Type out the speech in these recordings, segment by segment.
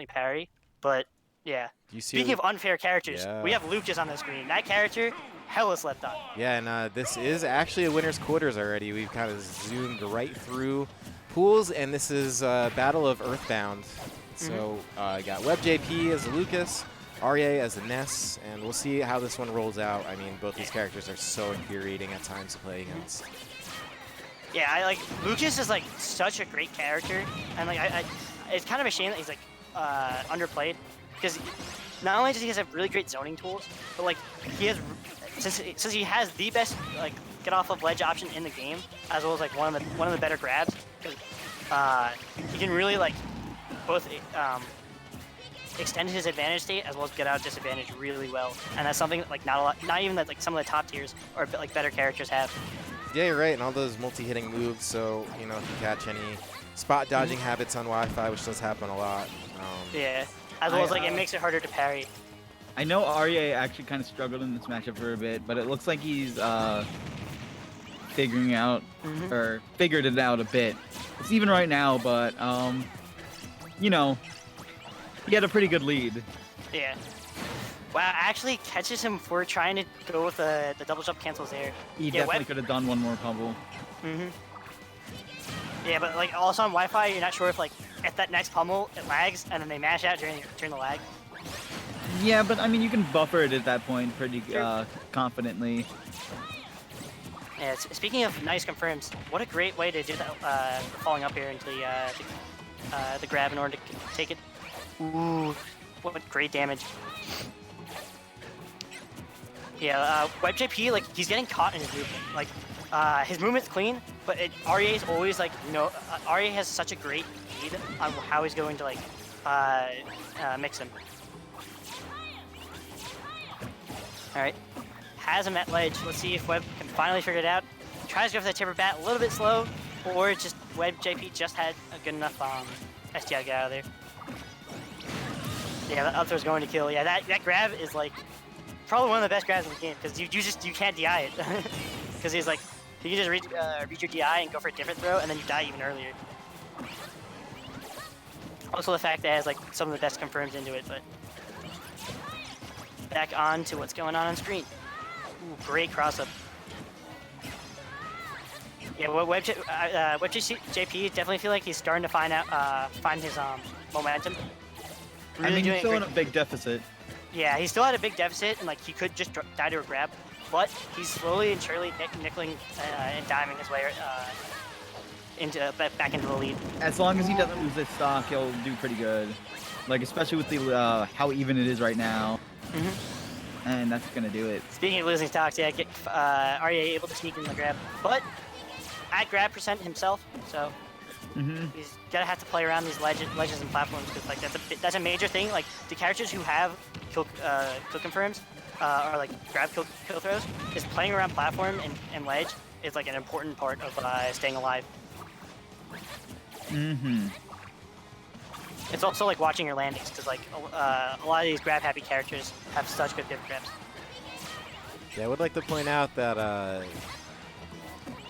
parry. But yeah. You see Speaking of unfair characters, Yeah. we have Lucas on the screen. That character, hella slept on. Yeah, and this is actually a winner's quarters already. We've kind of zoomed right through pools, and this is Battle of Earthbound. So I got WebbJP as Lucas, Aryeh as the Ness, and we'll see how this one rolls out. I mean, both these characters are so infuriating at times to play against. Yeah, I like Lucas is like such a great character, and like it's kind of a shame that he's like underplayed, because not only does he have really great zoning tools, but like he has since he has the best like get off of ledge option in the game, as well as like one of the better grabs, because he can really like both extend his advantage state as well as get out of disadvantage really well, and that's something that, like not even that like some of the top tiers or like better characters have. Yeah, you're right, and all those multi-hitting moves, so, you know, if you catch any spot dodging habits on Wi-Fi, which does happen a lot. Yeah, as well as like it makes it harder to parry. I know Aryeh actually kind of struggled in this matchup for a bit, but it looks like he's figuring out, or figured it out a bit. It's even right now, but, you know, he had a pretty good lead. Yeah. Wow, actually catches him for trying to go with the double jump cancels there. He definitely could have done one more pummel. Yeah, but like also on Wi-Fi, you're not sure if like if that next pummel it lags and then they mash out during the lag. Yeah, but I mean you can buffer it at that point pretty confidently. Yeah. Speaking of nice confirms, what a great way to do that falling up here into the grab in order to take it. Ooh, what great damage. Yeah, WebbJP, like, he's getting caught in his movement. Like, his movement's clean, but Aryeh's always, like, Aryeh has such a great lead on how he's going to, like, mix him. Alright. Has him at ledge. Let's see if Webb can finally figure it out. Tries to go for that tipper bat a little bit slow, or just WebbJP just had a good enough STI get out of there. Yeah, that up throw's going to kill. Yeah, that grab is, like, probably one of the best grabs in the game, because you can't DI it. Because he's like, you can just read your DI and go for a different throw, and then you die even earlier. Also the fact that it has like some of the best confirms into it, but back on to what's going on screen. Ooh, great cross up. Yeah, WebbJP definitely feel like he's starting to find his momentum. Really, I mean, he's still in a big deficit. Yeah, he's still at a big deficit, and like he could just die to a grab, but he's slowly and surely nickeling and diving his way back into the lead. As long as he doesn't lose his stock, he'll do pretty good. Like especially with the how even it is right now, and that's gonna do it. Speaking of losing stocks, yeah, Aryeh able to sneak in the grab, but at grab percent himself, so. He's gonna have to play around these ledges and platforms, because like that's a major thing. Like the characters who have kill confirms or like grab kill throws, is playing around platform and ledge is like an important part of staying alive. It's also like watching your landings, because like a lot of these grab happy characters have such good pivot grabs. Yeah, I would like to point out that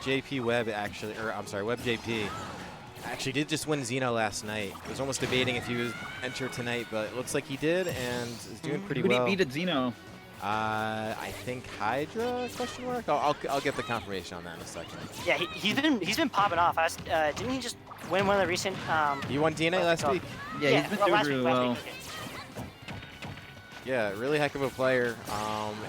WebbJP actually did just win Xeno last night. I was almost debating if he would enter tonight, but it looks like he did, and is doing pretty well. Who did he beat at Xeno? I think Hydra, question mark? I'll get the confirmation on that in a second. Yeah, he's been popping off. Didn't he just win one of the recent? He won DNA last week. Yeah, he's been doing really well. Okay. Yeah, really heck of a player.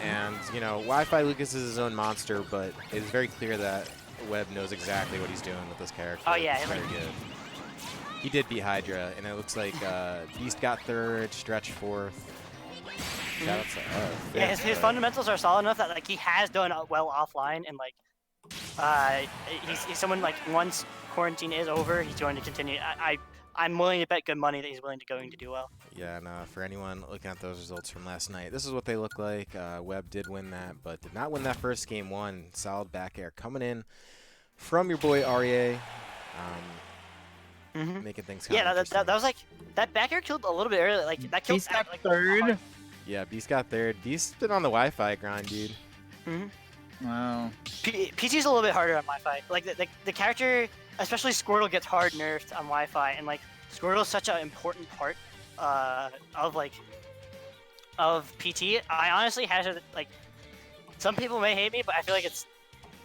And you know, Wi-Fi Lucas is his own monster, but it's very clear that Webb knows exactly what he's doing with this character. Oh yeah, very good. He did beat Hydra, and it looks like Beast got third, Stretch fourth. Shout out to yeah, his fundamentals are solid enough that like he has done well offline, and like he's someone like once quarantine is over, he's going to continue. I'm willing to bet good money that he's going to do well. Yeah, and for anyone looking at those results from last night, this is what they look like. Webb did win that, but did not win that first game one. Solid back air coming in from your boy Aryeh. Making things yeah, that was like that back air killed a little bit early. Like that killed. Beast got like third. Yeah, Beast got third. Beast's been on the Wi-Fi grind, dude. Wow. PC's a little bit harder on Wi-Fi. Like the character, especially Squirtle, gets hard nerfed on Wi-Fi, and like Squirtle's such an important part of PT. I honestly hazard like some people may hate me, but I feel like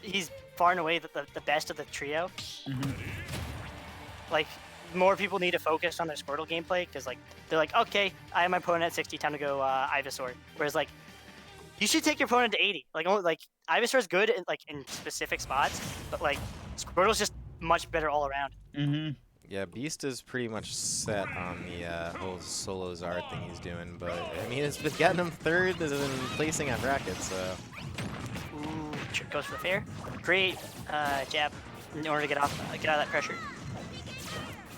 he's far and away the best of the trio. Like more people need to focus on their Squirtle gameplay because like they're like, okay, I have my opponent at 60, time to go Ivysaur. Whereas like you should take your opponent to 80. Like Ivysaur's good in specific spots, but like Squirtle's just much better all around. Yeah, Beast is pretty much set on the whole solo Zard thing he's doing, but I mean, it's been getting him third and placing on brackets, so. Ooh, goes for the fair. Great jab in order to get out of that pressure.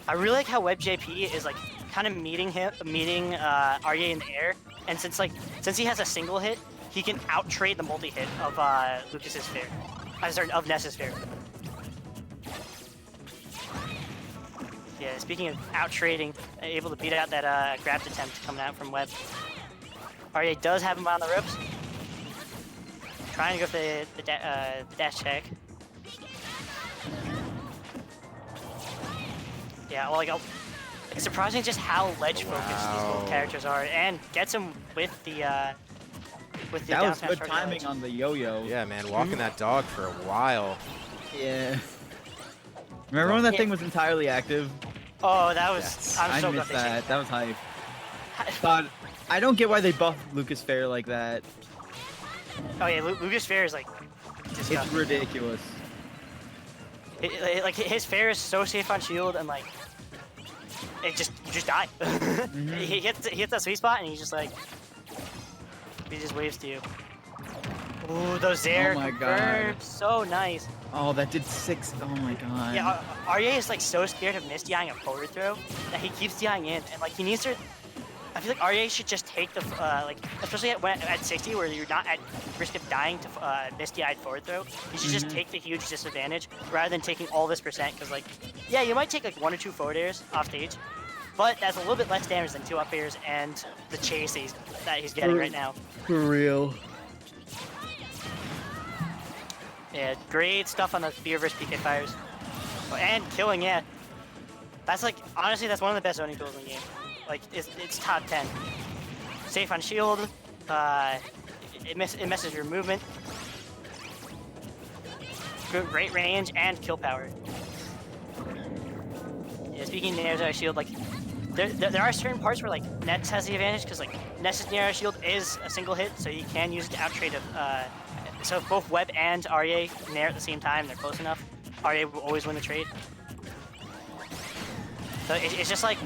I really like how WebbJP is like kind of meeting Aryeh in the air, and since he has a single hit, he can out trade the multi hit of Lucas's fair. Sorry, of Ness's fair. Yeah, speaking of out trading, able to beat out that grab attempt coming out from Webb. Aryeh does have him on the ropes. Trying to go for the dash check. Yeah, well, it's surprising just how ledge focused these both characters are, and gets him with the that was good timing on the yo-yo. Yeah, man, walking that dog for a while. Yeah. Remember when that thing was entirely active? Oh, that was. Yes. I'm so I glad missed they that. changed That was hype. But I don't get why they buffed Lucas Fair like that. Oh yeah, Lucas Fair is like disgusting. It's ridiculous. Like his fair is so safe on shield, and like you just die. He hits that sweet spot, and he just waves to you. Ooh, those there. Oh my god. So nice. Oh, that did 6. Oh my god. Yeah, Aryeh is like so scared of miss-DIing a forward throw that he keeps DIing in, and like he needs to. I feel like Aryeh should just take the especially at 60 where you're not at risk of dying to miss-DI'd forward throw. You should just take the huge disadvantage rather than taking all this percent, because like yeah, you might take like 1 or 2 forward airs off stage, but that's a little bit less damage than 2 up airs and the chase that he's getting right now. For real. Yeah, great stuff on the Fear vs PK fires. Oh, and killing, yeah. That's like, honestly, that's one of the best zoning tools in the game. Like, it's top 10. Safe on shield, it messes your movement. Great range and kill power. Yeah, speaking of Ness shield, like, there are certain parts where like Ness has the advantage, because like Ness's Ness shield is a single hit, so you can use it to out trade so if both Webb and Aryeh nair at the same time, they're close enough, Aryeh will always win the trade. So it's just like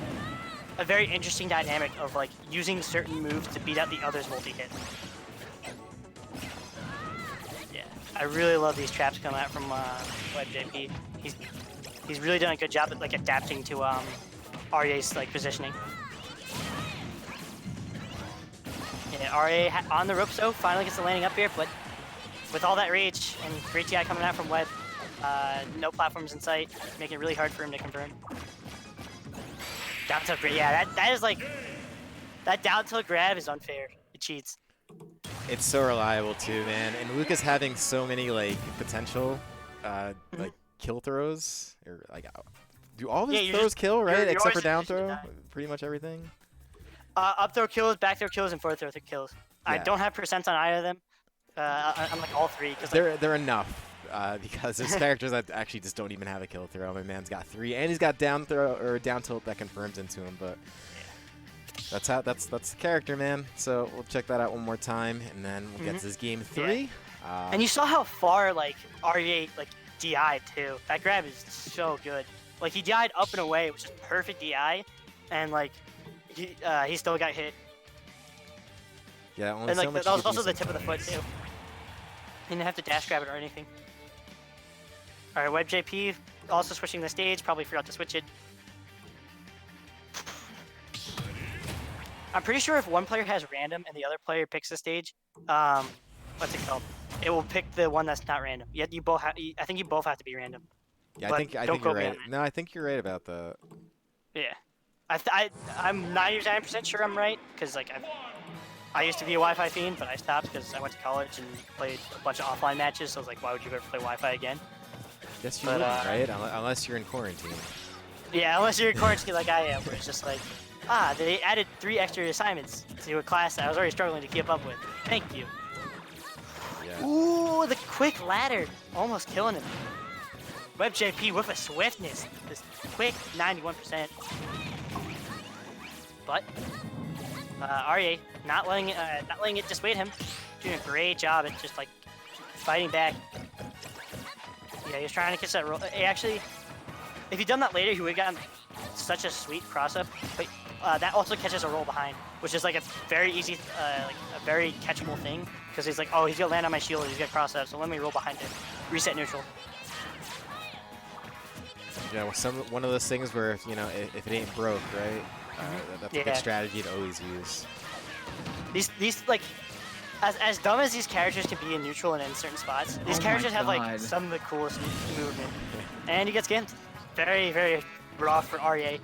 a very interesting dynamic of like using certain moves to beat out the other's multi-hit. Yeah, I really love these traps coming out from WebbJP. He's really done a good job at like adapting to Aryeh's like positioning. Yeah, Aryeh on the ropes though, finally gets the landing up here, but with all that reach and great TI coming out from Webb, no platforms in sight, making it really hard for him to confirm. Down tilt grab, yeah, that is like, that down tilt grab is unfair. It cheats. It's so reliable too, man. And Lucas having so many like potential like kill throws, or like do all of his throws kill, right? Except for down throw, pretty much everything. Up throw kills, back throw kills, and forward throw kills. Yeah. I don't have percents on either of them. I'm like all 3. Cause they're enough because there's characters that actually just don't even have a kill throw. My man's got 3, and he's got down throw or down tilt that confirms into him. But that's the character, man. So we'll check that out one more time, and then we'll get to this game 3. Yeah. And you saw how far like Aryeh like DI'd too. That grab is so good. Like he DI'd up and away, which is perfect DI, and like he still got hit. Yeah, only and like so much that was also the tip of the foot too. He didn't have to dash grab it or anything. All right, WebbJP also switching the stage. Probably forgot to switch it. I'm pretty sure if one player has random and the other player picks the stage, what's it called? It will pick the one that's not random. Yet you both have. I think you both have to be random. Yeah, I think you're right. No, I think you're right about that. Yeah, I'm 99% sure I'm right, because like I used to be a Wi-Fi fiend, but I stopped because I went to college and played a bunch of offline matches. So I was like, why would you ever play Wi-Fi again? Yes, you would, right? Unless you're in quarantine. Yeah, unless you're in quarantine like I am, where it's just like, Ah, they added 3 extra assignments to a class that I was already struggling to keep up with. Thank you. Yeah. Ooh, the quick ladder. Almost killing him. WebbJP with a swiftness. This quick 91%. But Aryeh not letting it dissuade him. Doing a great job at just like fighting back. Yeah, he was trying to catch that roll. Actually, if he'd done that later, he would have gotten such a sweet cross-up. But that also catches a roll behind, which is like a very easy, like a very catchable thing. Because he's like, oh, he's gonna land on my shield, he's gonna cross up, so let me roll behind it. Reset neutral. You know, one of those things where, you know, if it ain't broke, right? That's a good strategy to always use. These like, as dumb as these characters can be in neutral and in certain spots, these characters have like some of the coolest movement. And he gets ganked. Very, very rough for Aryeh.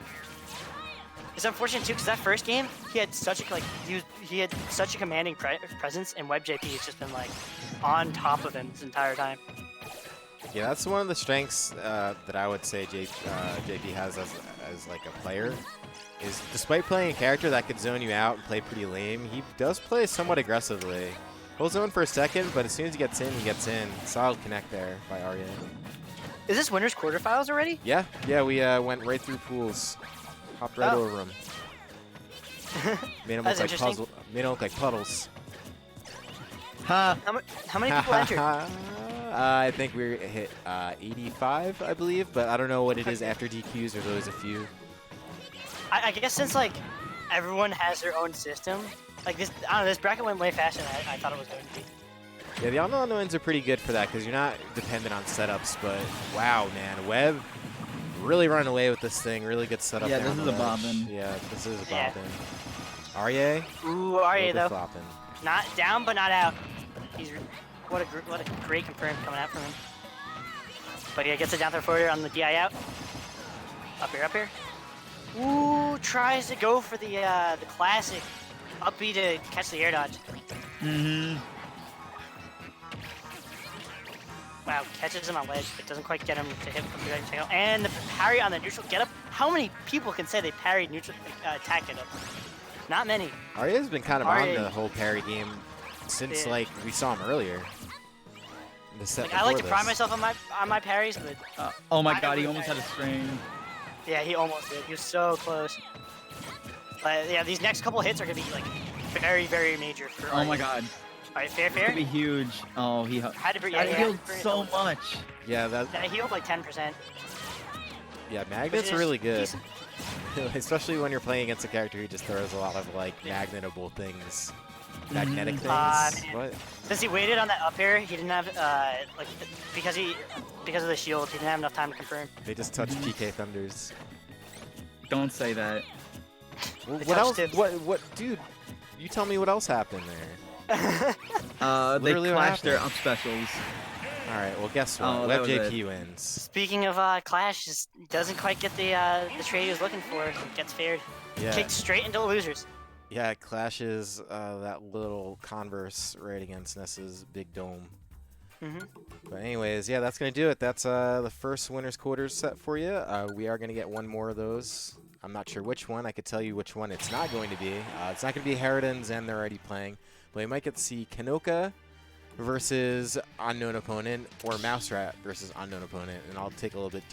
It's unfortunate too, because that first game he had such a he had such a commanding presence, and WebbJP has just been like on top of him this entire time. Yeah, that's one of the strengths that I would say JP has as like a player. Is despite playing a character that could zone you out and play pretty lame, he does play somewhat aggressively. He'll zone for a second, but as soon as he gets in, he gets in. Solid connect there by Aryeh. Is this winners quarterfinals already? Yeah, we went right through pools. Hopped right over them. Made them look like puzzles. Made them look like puddles. How many people entered? I think we hit 85, I believe, but I don't know what it is after DQs. There's always a few. I guess since like everyone has their own system, like this, I don't know, this bracket went way faster than I thought it was going to be. Yeah, the unknown wins are pretty good for that because you're not dependent on setups. But wow, man, Webb really running away with this thing. Really good setup. Yeah, this is a bobbin. Yeah, this is a bobbin. Aryeh. Ooh, Aryeh though. Flopping. Not down, but not out. He's what a great confirm coming out from him. But yeah, gets a down throw forward on the DI out. Up here. Ooh, tries to go for the classic up B to catch the air dodge. Wow, catches him on ledge, but doesn't quite get him to hit from the channel. And the parry on the neutral get up. How many people can say they parried neutral attack get up? Not many. Aryeh's been kind of on the whole parry game since like we saw him earlier. I like to pride myself on my parries, but oh my god, he almost had a string. Yeah, he almost did. He was so close. But yeah, these next couple hits are gonna be like very, very major for Aryeh. Oh my god. All right, fair. It's gonna be huge. Oh, he healed so much. Yeah, he healed like 10%. Yeah, Magnet's really good. Especially when you're playing against a character who just throws a lot of like magnetable things. Magnetic things. What? Since he waited on that up air, he didn't have like because of the shield, he didn't have enough time to confirm. They just touched PK Thunders. Don't say that. Well, what else? What, dude? You tell me what else happened there. They clashed their up specials. All right. Well, guess what? WebbJP wins. Speaking of Clash, just doesn't quite get the trade he was looking for. Gets fared. Yeah. Kicked straight into the losers. Yeah, it clashes that little Converse right against Ness's big dome. But anyways, yeah, that's going to do it. That's the first winner's quarters set for you. We are going to get one more of those. I'm not sure which one. I could tell you which one it's not going to be. It's not going to be Harridan's, and they're already playing. But we might get to see Kanoka versus unknown opponent, or Mouse Rat versus unknown opponent, and I'll take a little bit